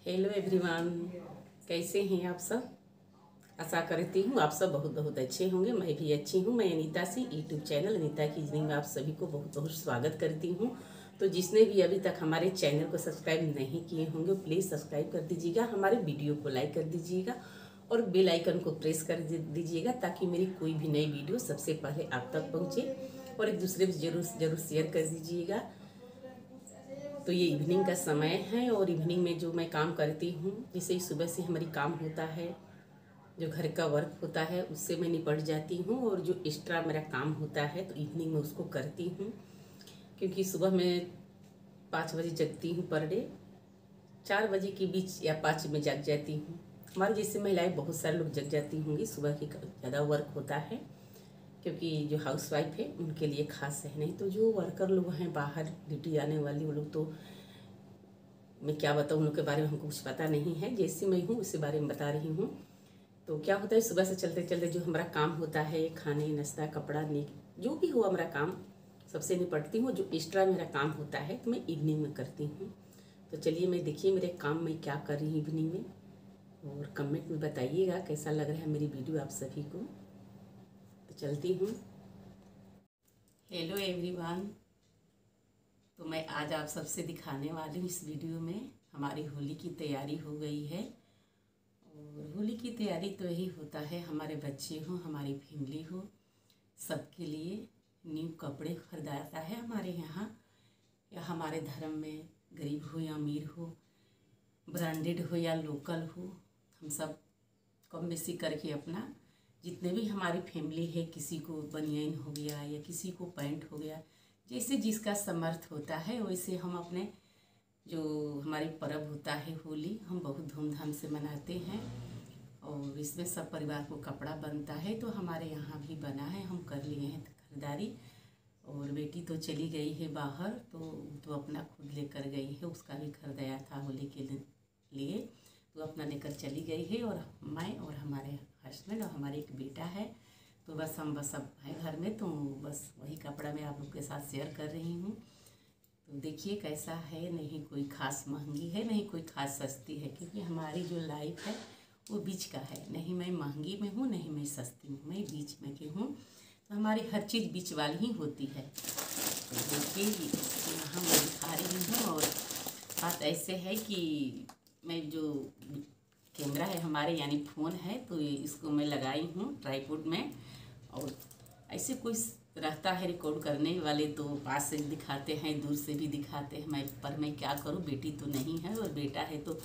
Hello everyone, कैसे हैं आप सब। आशा करती हूँ आप सब बहुत बहुत अच्छे होंगे। मैं भी अच्छी हूँ। मैं अनीता से यूट्यूब चैनल अनीता की जिंदगी में आप सभी को बहुत बहुत स्वागत करती हूँ। तो जिसने भी अभी तक हमारे चैनल को सब्सक्राइब नहीं किए होंगे प्लीज़ सब्सक्राइब कर दीजिएगा, हमारे वीडियो को लाइक कर दीजिएगा और बेल आइकन को प्रेस कर दीजिएगा ताकि मेरी कोई भी नई वीडियो सबसे पहले आप तक पहुँचे। और एक दूसरे को जरूर जरूर शेयर कर दीजिएगा। तो ये इवनिंग का समय है और इवनिंग में जो मैं काम करती हूँ, जैसे ही सुबह से हमारी काम होता है, जो घर का वर्क होता है उससे मैं निपट जाती हूँ और जो एक्स्ट्रा मेरा काम होता है तो इवनिंग में उसको करती हूँ। क्योंकि सुबह मैं 5 बजे जगती हूँ पर डे, 4 बजे के बीच या 5 में जग जाती हूँ। हमारी जैसे महिलाएं बहुत सारे लोग जग जाती होंगी, सुबह की ज़्यादा वर्क होता है क्योंकि जो हाउस वाइफ है उनके लिए खास है। नहीं तो जो वर्कर लोग हैं बाहर ड्यूटी आने वाली, वो लोग तो मैं क्या बताऊँ, उन लोग के बारे में हमको कुछ पता नहीं है। जैसी मैं हूँ उसी बारे में बता रही हूँ। तो क्या होता है, सुबह से चलते चलते जो हमारा काम होता है, खाने नाश्ता कपड़ा जो भी हो हमारा काम सबसे निपटती हूँ। जो एक्स्ट्रा मेरा काम होता है तो मैं इवनिंग में करती हूँ। तो चलिए मैं देखिए मेरे काम में क्या कर रही हूँ इवनिंग में, और कमेंट में बताइएगा कैसा लग रहा है मेरी वीडियो आप सभी को। तो चलती हूँ। हेलो एवरीवन, तो मैं आज आप सबसे दिखाने वाली हूँ इस वीडियो में हमारी होली की तैयारी हो गई है। और होली की तैयारी तो यही होता है, हमारे बच्चे हों हमारी फैमिली हो सबके लिए न्यू कपड़े खरीदाता है हमारे यहाँ। या हमारे धर्म में गरीब हो या अमीर हो, ब्रांडेड हो या लोकल हो, हम सब कम बेसी करके अपना जितने भी हमारी फैमिली है, किसी को बनियान हो गया या किसी को पैंट हो गया, जैसे जिसका समर्थ होता है वैसे हम अपने जो हमारी पर्व होता है होली, हम बहुत धूमधाम से मनाते हैं। और इसमें सब परिवार को कपड़ा बनता है, तो हमारे यहाँ भी बना है, हम कर लिए हैं खरीदारी। और बेटी तो चली गई है बाहर, तो अपना खुद लेकर गई है, उसका भी खरीदाया था होली के लिए, तो अपना लेकर चली गई है। और मैं और हमारे हस्बैंड और हमारे एक बेटा है, तो बस हम अब हैं घर में, तो बस वही कपड़ा मैं आप लोग के साथ शेयर कर रही हूँ। तो देखिए कैसा है, नहीं कोई ख़ास महंगी है नहीं कोई ख़ास सस्ती है, क्योंकि हमारी जो लाइफ है वो बीच का है, नहीं मैं महंगी में हूँ नहीं मैं सस्ती हूँ, मैं बीच में की हूँ। तो हमारी हर चीज़ बीच वाली ही होती है। तो देखिए यहाँ मैं दिखा रही हूँ। और बात ऐसे है कि मैं जो कैमरा है हमारे यानी फ़ोन है, तो इसको मैं लगाई हूँ ट्राईपोड में। और ऐसे कोई रहता है रिकॉर्ड करने वाले तो पास से दिखाते हैं दूर से भी दिखाते हैं, मैं क्या करूँ, बेटी तो नहीं है और बेटा है तो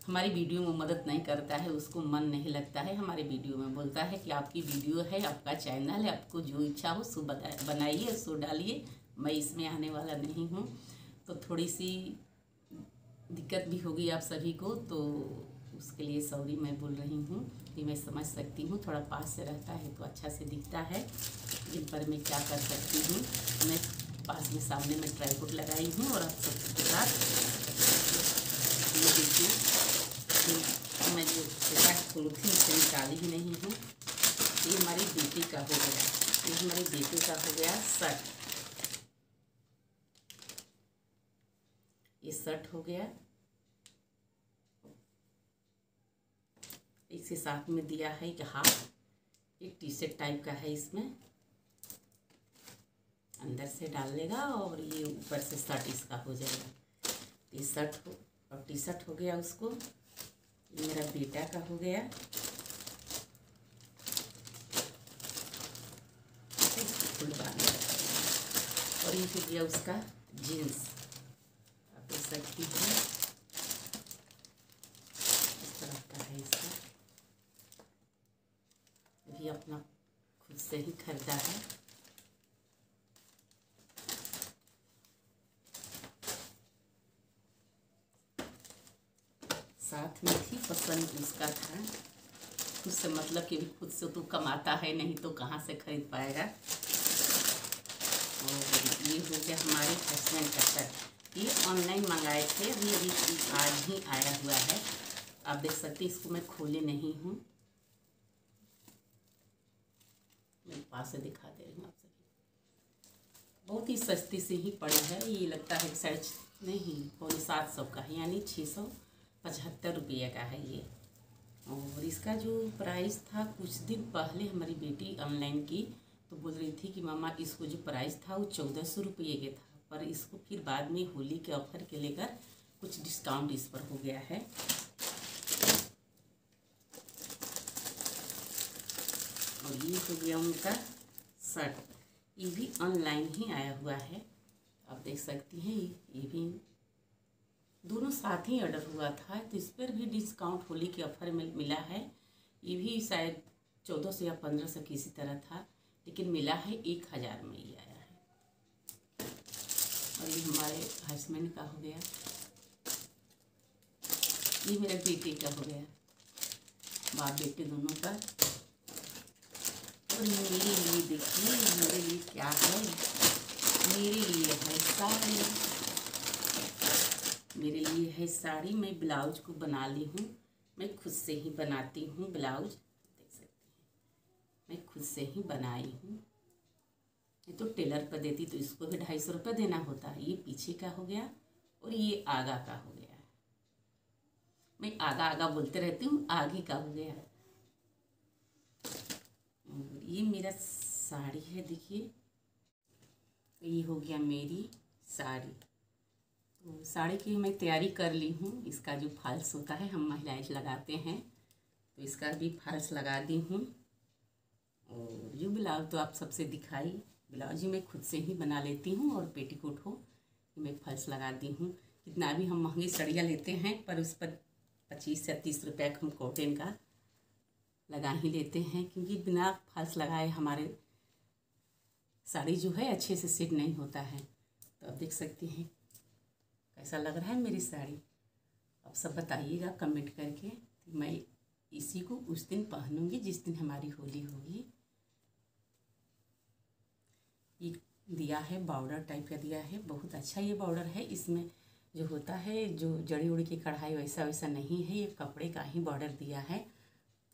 हमारी वीडियो में मदद नहीं करता है, उसको मन नहीं लगता है हमारे वीडियो में। बोलता है कि आपकी वीडियो है, आपका चैनल है, आपको जो इच्छा हो सो बनाइए सो डालिए, मैं इसमें आने वाला नहीं हूँ। तो थोड़ी सी दिक्कत भी होगी आप सभी को, तो उसके लिए सॉरी मैं बोल रही हूँ कि मैं समझ सकती हूँ, थोड़ा पास से रहता है तो अच्छा से दिखता है, जिन पर मैं क्या कर सकती हूँ। मैं पास में सामने में ट्राईपोड लगाई हूँ और आप सबके साथ ये देखिए मैं जो पॉलीथीन से निकाली ही नहीं हूँ। ये हमारी बेटी का हो गया, ये हमारी बेटी का हो गया शर्ट, ये शर्ट हो गया। इसके साथ में दिया है कि हाफ एक टी शर्ट टाइप का है, इसमें अंदर से डाल लेगा और ये ऊपर से शर्ट इसका हो जाएगा। टी शर्ट हो और टी शर्ट हो गया उसको। ये मेरा बेटा का हो गया, फुल बांध। और ये हो गया उसका जीन्स, आप देख सकती हैं इस तरह का है। इसका भी अपना खुद से ही खरीदा है। साथ में थी पसंद उसका था, खुद से मतलब कि खुद से तो कमाता है नहीं तो कहाँ से खरीद पाएगा। और ये हो गया हमारे हस्बैंड का शर्ट, ये ऑनलाइन मंगाए थे, अभी आज ही आया हुआ है। आप देख सकते हैं, इसको मैं खोले नहीं हूँ, मैं पास से दिखा दे रही हूँ आप सभी। बहुत ही सस्ती से ही पड़ा है, ये लगता है 6.5 नहीं 750 का है, यानी 600 ₹75 का है ये। और इसका जो प्राइस था, कुछ दिन पहले हमारी बेटी ऑनलाइन की तो बोल रही थी कि मामा इसको जो प्राइस था वो ₹1400 के था, पर इसको फिर बाद में होली के ऑफर के लेकर कुछ डिस्काउंट इस पर हो गया है। और ये हो गया उनका शर्ट, ये भी ऑनलाइन ही आया हुआ है, आप देख सकती हैं। ये भी दोनों साथ ही ऑर्डर हुआ था, तो इस पर भी डिस्काउंट होली के ऑफर में मिला है। ये भी शायद 1400 या 1500 किसी तरह था, लेकिन मिला है 1000 में ही आया है। और ये हमारे हस्बैंड का हो गया, ये मेरे बेटे का हो गया, बाप बेटे दोनों का। और मेरे लिए देखिए, मेरे लिए क्या है, मेरे लिए है साड़ी, मेरे लिए है साड़ी। मैं ब्लाउज को बना ली हूँ, मैं खुद से ही बनाती हूँ ब्लाउज, देख सकते हैं मैं खुद से ही बनाई हूँ। ये तो टेलर पर देती तो इसको भी 250 रुपये देना होता है। ये पीछे का हो गया और ये आगा का हो गया, मैं आगा आगा बोलते रहती हूँ, आगे का हो गया। ये मेरा साड़ी है, देखिए ये हो गया मेरी साड़ी। तो साड़ी की मैं तैयारी कर ली हूँ। इसका जो फॉल्स होता है हम महिलाएं लगाते हैं, तो इसका भी फॉल्स लगा दी हूँ। और जो ब्लाउज तो आप सबसे दिखाई, ब्लाउज ही मैं खुद से ही बना लेती हूँ, और पेटीकोट हो मैं फॉल्स लगा दी हूँ। कितना भी हम महंगी साड़ियाँ लेते हैं, पर उस पर 25 या 30 रुपये का हम कॉटन का लगा ही लेते हैं, क्योंकि बिना फॉल्स लगाए हमारे साड़ी जो है अच्छे से सेट नहीं होता है। तो आप देख सकते हैं कैसा लग रहा है मेरी साड़ी। आप सब बताइएगा कमेंट करके, मैं इसी को उस दिन पहनूंगी जिस दिन हमारी होली होगी। ये दिया है बॉर्डर टाइप का दिया है, बहुत अच्छा ये बॉर्डर है। इसमें जो होता है जो जड़ी उड़ी की कढ़ाई वैसा वैसा नहीं है, ये कपड़े का ही बॉर्डर दिया है,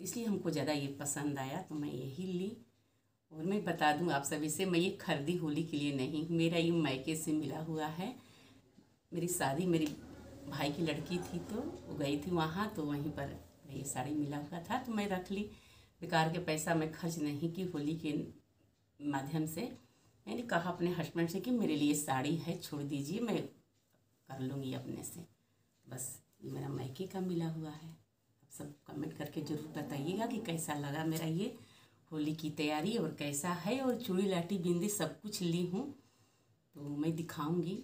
इसलिए हमको ज़्यादा ये पसंद आया तो मैं यही ली। और मैं बता दूं आप सभी से, मैं ये खरीदी होली के लिए नहीं, मेरा ये मायके से मिला हुआ है। मेरी शादी मेरी भाई की लड़की थी तो वो गई थी वहाँ, तो वहीं पर ये साड़ी मिला हुआ था तो मैं रख ली। बेकार के पैसा मैं खर्च नहीं की होली के माध्यम से। मैंने कहा अपने हस्बैंड से कि मेरे लिए साड़ी है, छोड़ दीजिए, मैं कर लूँगी अपने से। बस ये मेरा मायके का मिला हुआ है। आप सब कमेंट करके ज़रूर बताइएगा कि कैसा लगा मेरा ये होली की तैयारी और कैसा है। और चूड़ी लाठी बिंदी सब कुछ ली हूँ तो मैं दिखाऊंगी।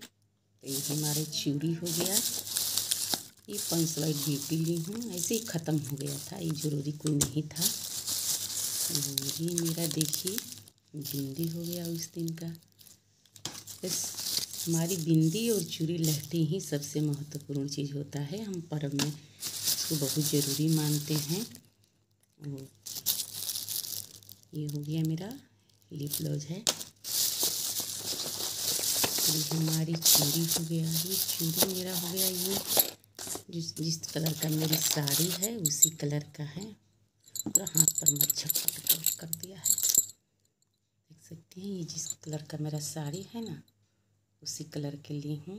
तो ये हमारे चूड़ी हो गया, ये 5 वाइट ब्यूटी ली हूँ, ऐसे ही ख़त्म हो गया था, ये ज़रूरी कोई नहीं था। ये मेरा देखिए बिंदी हो गया उस दिन का। बस हमारी बिंदी और चूड़ी लहठी ही सबसे महत्वपूर्ण चीज़ होता है, हम पर्व में इसको बहुत ज़रूरी मानते हैं। और ये हो गया मेरा लिप ब्लाउज है। ये हमारी चूड़ी हो गया, ये चूड़ी मेरा हो गया, ये जिस कलर का मेरी साड़ी है उसी कलर का है। पूरा हाथ पर मच्छर कर दिया है, देख सकते हैं। ये जिस कलर का मेरा साड़ी है ना उसी कलर के ली हूँ।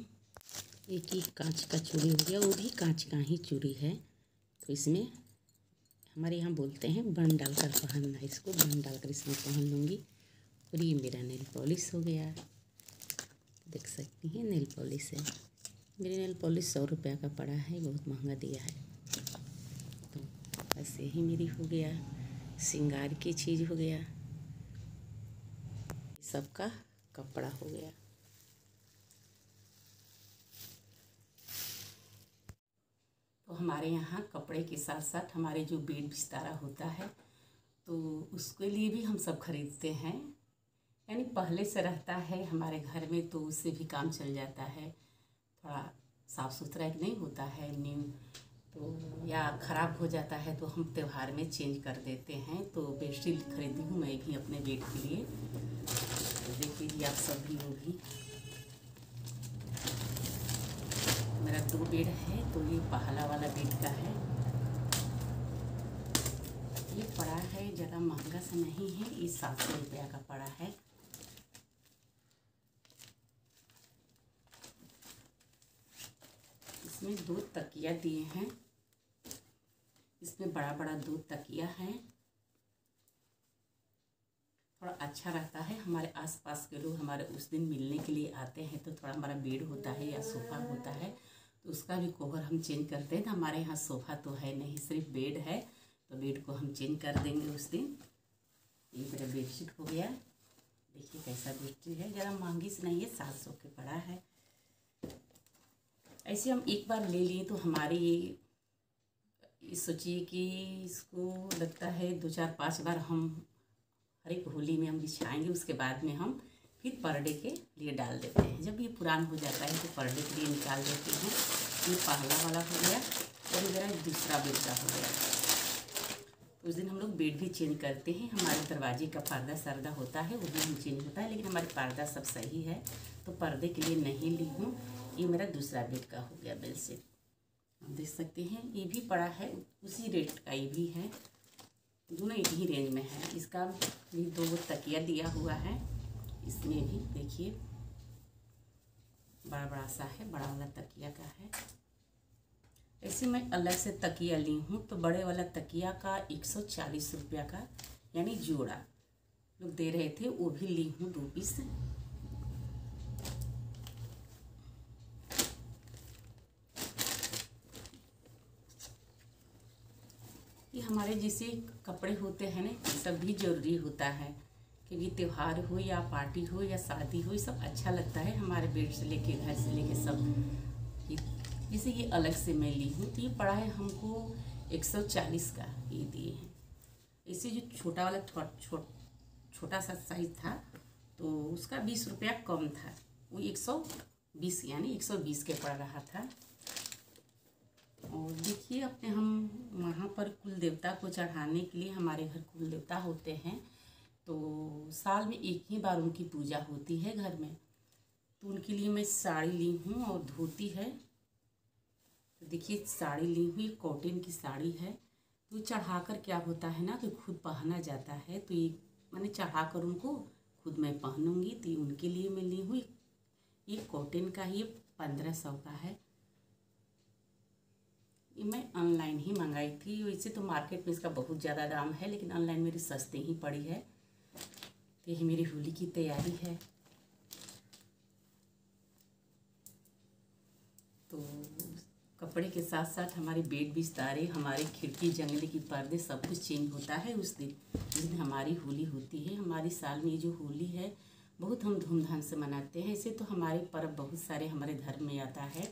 एक ही कांच का चूड़ी हो गया, वो भी कांच का ही चूड़ी है। तो इसमें हमारे यहाँ बोलते हैं बन डालकर पहनना, इसको बन डालकर इसमें पहन लूँगी। और ये मेरा नेल पॉलिश हो गया, देख सकती हैं नेल पॉलिश है। मेरे नेल पॉलिश 100 रुपये का पड़ा है, बहुत महंगा दिया है। तो ऐसे ही मेरी हो गया, श्रृंगार की चीज़ हो गया, सबका कपड़ा हो गया। तो हमारे यहाँ कपड़े के साथ साथ हमारे जो बेड बिस्तारा होता है तो उसके लिए भी हम सब खरीदते हैं। यानी पहले से रहता है हमारे घर में तो उससे भी काम चल जाता है। थोड़ा साफ़ सुथरा नहीं होता है न्यू, तो या ख़राब हो जाता है तो हम त्यौहार में चेंज कर देते हैं। तो बेडशीट खरीदी हूँ मैं भी अपने बेड के लिए, तो देख लीजिए आप सभी वो भी। मेरा 2 बेड है, तो ये पहला वाला बेड का है, ये पड़ा है, ज़्यादा महंगा से नहीं है, ये 700 रुपया का पड़ा है। इसमें 2 तकिया दिए हैं। इसमें बड़ा बड़ा 2 तकिया है। थोड़ा अच्छा रहता है, हमारे आसपास के लोग हमारे उस दिन मिलने के लिए आते हैं तो थोड़ा हमारा बेड होता है या सोफ़ा होता है तो उसका भी कवर हम चेंज करते हैं। तो हमारे यहाँ सोफ़ा तो है नहीं, सिर्फ बेड है, तो बेड को हम चेंज कर देंगे उस दिन। ये मेरा बेडशीट हो गया। देखिए कैसा बेडशीट है, ज़रा महंगी से नहीं है, 700 के पड़ा है। ऐसे हम एक बार ले लिए तो हमारी सोचिए कि इसको लगता है 2-4-5 बार हम हर एक होली में हम बिछाएंगे, उसके बाद में हम फिर पर डे के लिए डाल देते हैं। जब ये पुरान हो जाता है तो पर डे के लिए निकाल देते हैं। ये पहला वाला हो गया और ये मेरा दूसरा बेड का हो गया। उस दिन हम लोग बेड भी चेंज करते हैं। हमारे दरवाजे का पर्दा सर्दा होता है वो भी हम चेंज होता है, लेकिन हमारे पर्दा सब सही है तो पर्दे के लिए नहीं ली हूँ। ये मेरा दूसरा बेड का हो गया बेडशीट, आप देख सकते हैं। ये भी पड़ा है, उसी रेट का ये भी है, दोनों एक ही रेंज में है। इसका भी 2 तकिया दिया हुआ है। इसमें भी देखिए बड़ा बड़ा सा है, बड़ा वाला तकिया का है। ऐसे मैं अलग से तकिया ली हूँ तो बड़े वाला तकिया का 140 रुपया का यानी जोड़ा लोग दे रहे थे, वो भी ली हूँ 2 पीस। ये हमारे जैसे कपड़े होते हैं ना, ये सब भी जरूरी होता है, क्योंकि त्यौहार हो या पार्टी हो या शादी हो, ये सब अच्छा लगता है। हमारे बेड से लेके घर से लेके सब जैसे ये अलग से मैं ली हूँ तो ये पड़ा है हमको 140 का, ये दिए हैं। इसे जो छोटा वाला छोटा सा साइज था तो उसका 20 रुपया कम था, वो 120 यानी 120 के पड़ रहा था। और देखिए अपने हम वहाँ पर कुल देवता को चढ़ाने के लिए, हमारे घर कुल देवता होते हैं तो साल में एक ही बार उनकी पूजा होती है घर में, तो उनके लिए मैं साड़ी ली हूँ और धोती है। तो देखिए साड़ी ली हुई, कॉटन की साड़ी है। तो चढ़ाकर क्या होता है ना कि खुद पहना जाता है, तो ये मैंने चढ़ाकर उनको खुद मैं पहनूंगी, तो ये उनके लिए मैं ली हुई। ये कॉटन का, ये 1500 का है। ये मैं ऑनलाइन ही मंगाई थी, वैसे तो मार्केट में इसका बहुत ज़्यादा दाम है, लेकिन ऑनलाइन मेरी सस्ती ही पड़ी है। तो यही मेरी होली की तैयारी है। तो कपड़े के साथ साथ हमारे बेड बिस्तारे, हमारे खिड़की जंगले की पर्दे सब कुछ चेंज होता है उस दिन, जिस दिन हमारी होली होती है। हमारी साल में ये जो होली है बहुत हम धूमधाम से मनाते हैं। ऐसे तो हमारे पर्व बहुत सारे हमारे धर्म में आता है,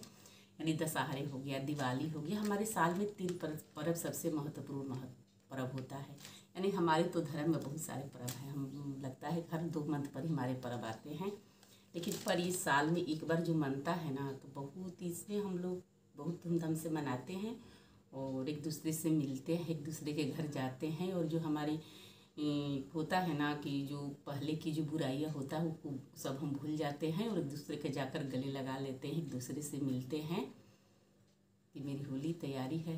यानी दशहरे हो गया, दिवाली हो गया। हमारे साल में 3 पर्व सबसे महत्वपूर्ण पर्व होता है, यानी हमारे तो धर्म में बहुत सारे पर्व हैं। हम लगता है हर 2 मंथ पर ही हमारे पर्व आते हैं, लेकिन पर ये साल में एक बार जो मनता है ना, तो बहुत इसमें हम लोग बहुत धूमधाम से मनाते हैं और एक दूसरे से मिलते हैं, एक दूसरे के घर जाते हैं। और जो हमारी होता है ना कि जो पहले की जो बुराइयां होता है वो सब हम भूल जाते हैं और एक दूसरे के जाकर गले लगा लेते हैं, एक दूसरे से मिलते हैं। ये मेरी होली तैयारी है।